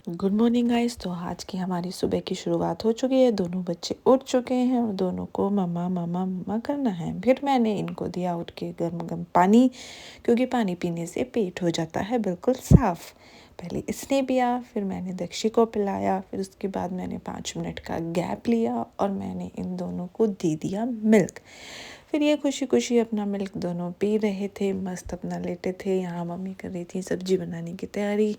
Good morning guys. तो आज की हमारी सुबह की शुरुआत हो चुकी है। दोनों बच्चे उठ चुके हैं और दोनों को मम्मा मम्मा मम्मा करना है। फिर मैंने इनको दिया उठ के गर्म गर्म पानी, क्योंकि पानी पीने से पेट हो जाता है बिल्कुल साफ़। पहले इसने पिया, फिर मैंने दक्षी को पिलाया, फिर उसके बाद मैंने 5 मिनट का गैप लिया और मैंने इन दोनों को दे दिया मिल्क। फिर ये खुशी खुशी अपना मिल्क दोनों पी रहे थे, मस्त अपना लेटे थे। यहाँ मम्मी कर रही थी सब्जी बनाने की तैयारी।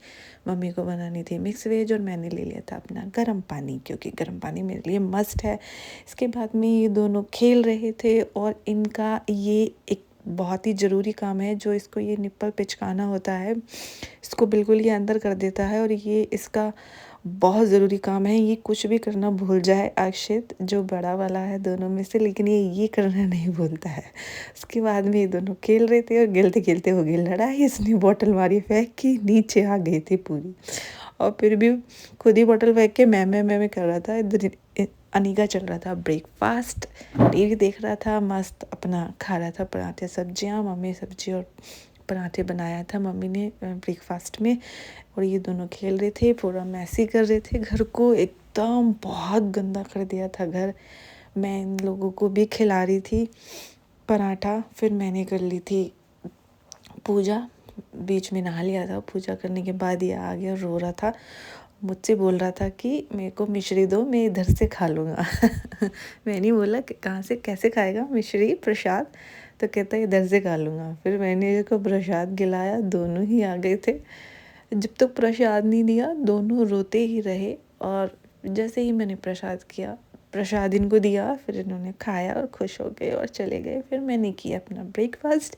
मम्मी को बनानी थी मिक्स वेज और मैंने ले लिया था अपना गर्म पानी, क्योंकि गर्म पानी मेरे लिए मस्ट है। इसके बाद में ये दोनों खेल रहे थे और इनका ये एक बहुत ही ज़रूरी काम है, जो इसको ये निप्पल पिचकाना होता है, इसको बिल्कुल ये अंदर कर देता है। और ये इसका बहुत ज़रूरी काम है। ये कुछ भी करना भूल जाए, अक्षित जो बड़ा वाला है दोनों में से, लेकिन ये करना नहीं भूलता है। उसके बाद में ये दोनों खेल रहे थे और खेलते खेलते हो गई लड़ाई। इसने बोतल मारी, फेंक के नीचे आ गई थी पूरी, और फिर भी खुद ही बोतल फेंक के मैं कर रहा था। इधर अनिका चल रहा था ब्रेकफास्ट, टीवी देख रहा था, मस्त अपना खा रहा था पराठे सब्जियां। मम्मी सब्जी और पराठे बनाया था मम्मी ने ब्रेकफास्ट में, और ये दोनों खेल रहे थे, पूरा मैसी कर रहे थे घर को, एकदम बहुत गंदा कर दिया था घर। मैं इन लोगों को भी खिला रही थी पराठा। फिर मैंने कर ली थी पूजा, बीच में नहा लिया था। पूजा करने के बाद ये आ गया, रो रहा था, मुझसे बोल रहा था कि मेरे को मिश्री दो, मैं इधर से खा लूँगा। मैंने बोला कि कहाँ से कैसे खाएगा मिश्री प्रसाद, तो कहता है इधर से खा लूँगा। फिर मैंने इसको प्रसाद खिलाया, दोनों ही आ गए थे। जब तक प्रसाद नहीं दिया दोनों रोते ही रहे, और जैसे ही मैंने प्रसाद इनको दिया, फिर इन्होंने खाया और खुश हो गए और चले गए। फिर मैंने किया अपना ब्रेकफास्ट,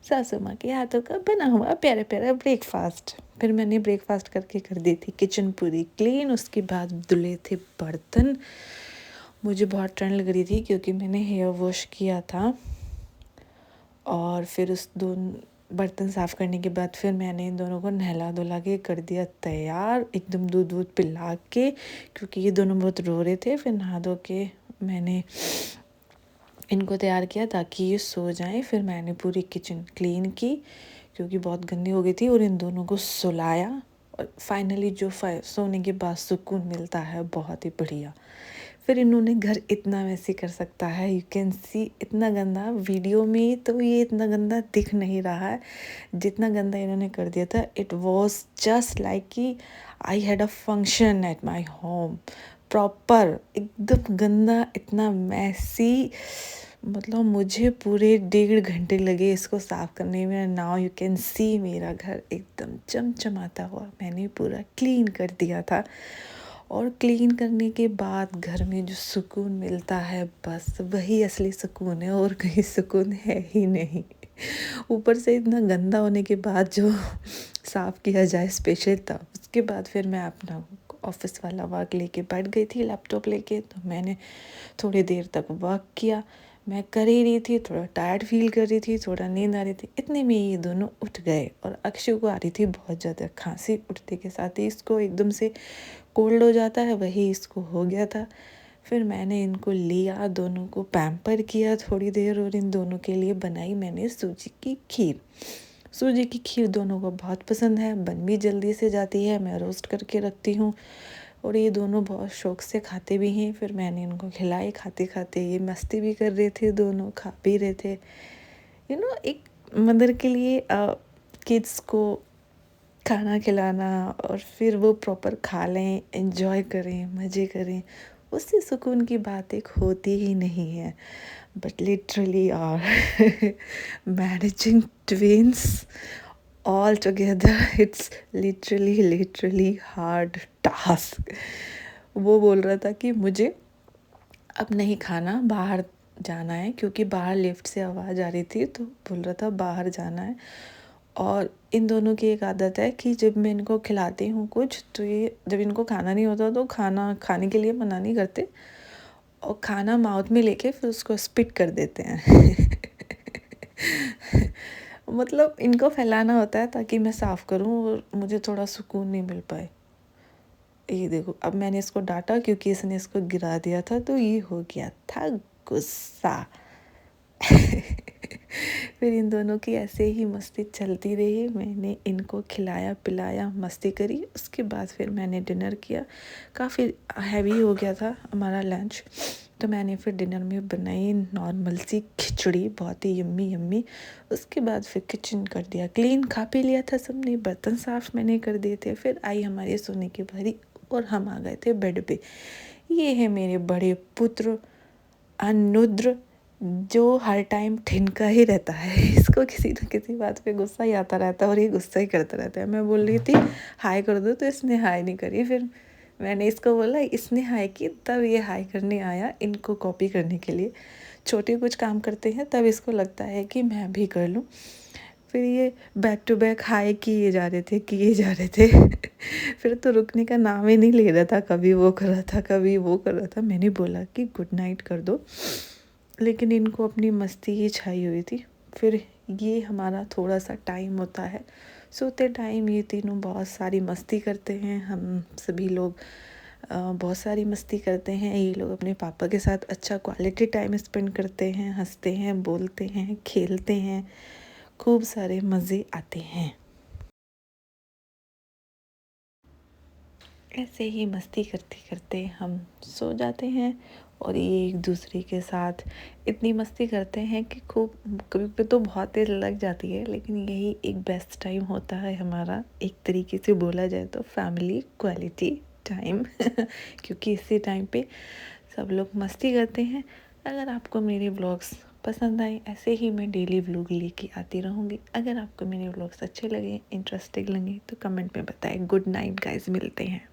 सासू माँ के हाथों का बना हुआ प्यारा प्यारा ब्रेकफास्ट। फिर मैंने ब्रेकफास्ट करके कर दी थी किचन पूरी क्लीन। उसके बाद धुले थे बर्तन। मुझे बहुत ठंड लग रही थी क्योंकि मैंने हेयर वॉश किया था, और फिर उस बर्तन साफ़ करने के बाद फिर मैंने इन दोनों को नहला धुला के कर दिया तैयार, एकदम दूध वूध पिला के, क्योंकि ये दोनों बहुत रो रहे थे। फिर नहा धो के मैंने इनको तैयार किया ताकि ये सो जाएं। फिर मैंने पूरी किचन क्लीन की क्योंकि बहुत गंदी हो गई थी, और इन दोनों को सुलाया। और फाइनली जो सोने के बाद सुकून मिलता है, बहुत ही बढ़िया। फिर इन्होंने घर इतना वैसे कर सकता है, यू कैन सी, इतना गंदा वीडियो में तो ये इतना गंदा दिख नहीं रहा है जितना गंदा इन्होंने कर दिया था। इट वॉज जस्ट लाइक कि I had a function at my home, proper एकदम गंदा, इतना मैसी। मतलब मुझे पूरे 1.5 घंटे लगे इसको साफ़ करने में। नाउ यू कैन सी मेरा घर एकदम चमचमाता हुआ मैंने पूरा क्लीन कर दिया था। और क्लीन करने के बाद घर में जो सुकून मिलता है, बस वही असली सुकून है, और कहीं सुकून है ही नहीं। ऊपर से इतना गंदा होने के बाद जो साफ़ किया जाए स्पेशल, तब उसके बाद फिर मैं अपना ऑफिस वाला वर्क लेके बैठ गई थी, लैपटॉप लेके। तो मैंने थोड़ी देर तक वर्क किया। मैं कर ही रही थी, थोड़ा टायर्ड फील कर रही थी, थोड़ा नींद आ रही थी। इतने में ये दोनों उठ गए, और अक्षय को आ रही थी बहुत ज़्यादा खांसी। उठते के साथ ही इसको एकदम से कोल्ड हो जाता है, वही इसको हो गया था। फिर मैंने इनको लिया, दोनों को पैम्पर किया थोड़ी देर, और इन दोनों के लिए बनाई मैंने सूजी की खीर। सूजी की खीर दोनों को बहुत पसंद है, बन भी जल्दी से जाती है, मैं रोस्ट करके रखती हूँ, और ये दोनों बहुत शौक से खाते भी हैं। फिर मैंने इनको खिलाई, खाते खाते ये मस्ती भी कर रहे थे, दोनों खा भी रहे थे। एक मदर के लिए किड्स को खाना खिलाना, और फिर वो प्रॉपर खा लें, एंजॉय करें, मज़े करें, उससे सुकून की बात एक होती ही नहीं है। But literally are managing twins all together, it's literally hard task। वो बोल रहा था कि मुझे अब नहीं खाना, बाहर जाना है, क्योंकि बाहर लिफ्ट से आवाज़ आ रही थी, तो बोल रहा था बाहर जाना है। और इन दोनों की एक आदत है कि जब मैं इनको खिलाती हूँ कुछ, तो ये जब इनको खाना नहीं होता तो खाना खाने के लिए मना नहीं करते, और खाना माउथ में लेके फिर उसको स्पिट कर देते हैं। मतलब इनको फैलाना होता है ताकि मैं साफ़ करूँ और मुझे थोड़ा सुकून नहीं मिल पाए। ये देखो, अब मैंने इसको डांटा क्योंकि इसने इसको गिरा दिया था, तो ये हो गया था गुस्सा। फिर इन दोनों की ऐसे ही मस्ती चलती रही। मैंने इनको खिलाया पिलाया, मस्ती करी। उसके बाद फिर मैंने डिनर किया। काफ़ी हैवी हो गया था हमारा लंच, तो मैंने फिर डिनर में बनाई नॉर्मल सी खिचड़ी, बहुत ही यम्मी यम्मी। उसके बाद फिर किचन कर दिया क्लीन, खा पी लिया था सबने, बर्तन साफ़ मैंने कर दिए थे। फिर आई हमारी सोने की बारी और हम आ गए थे बेड पे। ये है मेरे बड़े पुत्र अनुद्र, जो हर टाइम ठिनका ही रहता है। इसको किसी न किसी बात पे गुस्सा ही आता रहता है और ये गुस्सा ही करता रहता है। मैं बोल रही थी हाय कर दो, तो इसने हाय नहीं करी। फिर मैंने इसको बोला, इसने हाय की, तब ये हाय करने आया इनको कॉपी करने के लिए। छोटे कुछ काम करते हैं तब इसको लगता है कि मैं भी कर लूँ। फिर ये बैक टू बैक हाय किए जा रहे थे फिर तो रुकने का नाम ही नहीं ले रहा था, कभी वो कर रहा था कभी वो कर रहा था। मैंने बोला कि गुड नाइट कर दो, लेकिन इनको अपनी मस्ती ही छाई हुई थी। फिर ये हमारा थोड़ा सा टाइम होता है, सोते टाइम ये तीनों बहुत सारी मस्ती करते हैं। हम सभी लोग बहुत सारी मस्ती करते हैं। ये लोग अपने पापा के साथ अच्छा क्वालिटी टाइम स्पेंड करते हैं, हंसते हैं, बोलते हैं, खेलते हैं, खूब सारे मज़े आते हैं। ऐसे ही मस्ती करते करते हम सो जाते हैं और ये एक दूसरे के साथ इतनी मस्ती करते हैं कि खूब, कभी कभी तो बहुत देर लग जाती है, लेकिन यही एक बेस्ट टाइम होता है हमारा, एक तरीके से बोला जाए तो फैमिली क्वालिटी टाइम क्योंकि इसी टाइम पे सब लोग मस्ती करते हैं। अगर आपको मेरे व्लॉग्स पसंद आए, ऐसे ही मैं डेली व्लॉग लेके आती रहूँगी। अगर आपको मेरे व्लॉग्स अच्छे लगे, इंटरेस्टिंग लगे, तो कमेंट में बताएं। गुड नाइट गाइस, मिलते हैं।